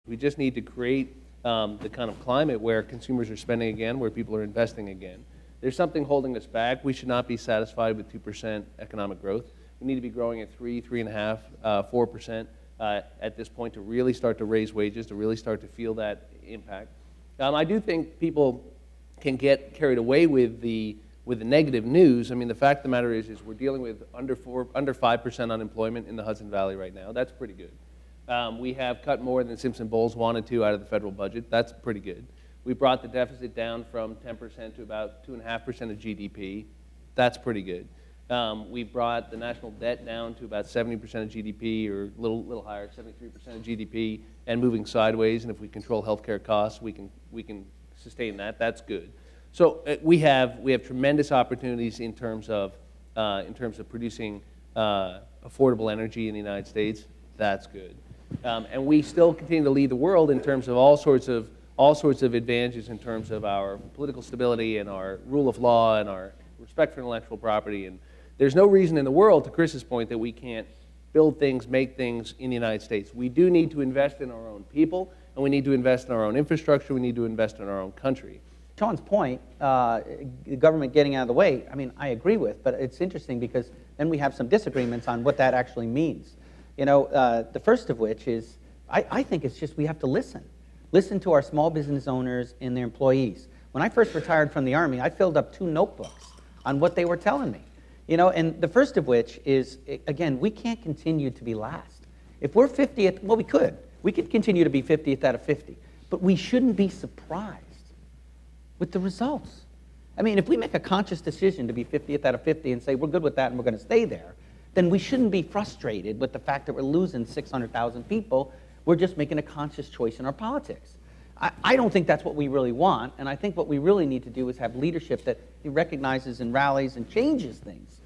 We just need to create the kind of climate where consumers are spending again, where people are investing again. There's something holding us back. We should not be satisfied with 2% economic growth. We need to be growing at 3.5%, 4% at this point to really start to raise wages, to really start to feel that impact. I do think people can get carried away with the negative news. I mean, the fact of the matter is we're dealing with under 5% unemployment in the Hudson Valley right now. That's pretty good. We have cut more than Simpson Bowles wanted to out of the federal budget. That's pretty good. We brought the deficit down from 10% to about 2.5% of GDP. That's pretty good. We brought the national debt down to about 70% of GDP, or a little higher, 73% of GDP, and moving sideways. And if we control healthcare costs, we can sustain that. That's good. So we have tremendous opportunities in terms of producing affordable energy in the United States. That's good. And we still continue to lead the world in terms of all sorts of advantages in terms of our political stability and our rule of law and our respect for intellectual property. And there's no reason in the world, to Chris's point, that we can't build things, make things in the United States. We do need to invest in our own people, and we need to invest in our own infrastructure. We need to invest in our own country. Sean's point, the government getting out of the way, I mean, I agree with, but it's interesting because then we have some disagreements on what that actually means. You know, the first of which is, I think it's just we have to listen. Listen to our small business owners and their employees. When I first retired from the Army, I filled up 2 notebooks on what they were telling me. You know, and the first of which is, again, we can't continue to be last. If we're 50th, well, we could. We could continue to be 50th out of 50, but we shouldn't be surprised with the results. I mean, if we make a conscious decision to be 50th out of 50 and say we're good with that and we're going to stay there, then we shouldn't be frustrated with the fact that we're losing 600,000 people. We're just making a conscious choice in our politics. I don't think that's what we really want, and I think what we really need to do is have leadership that recognizes and rallies and changes things.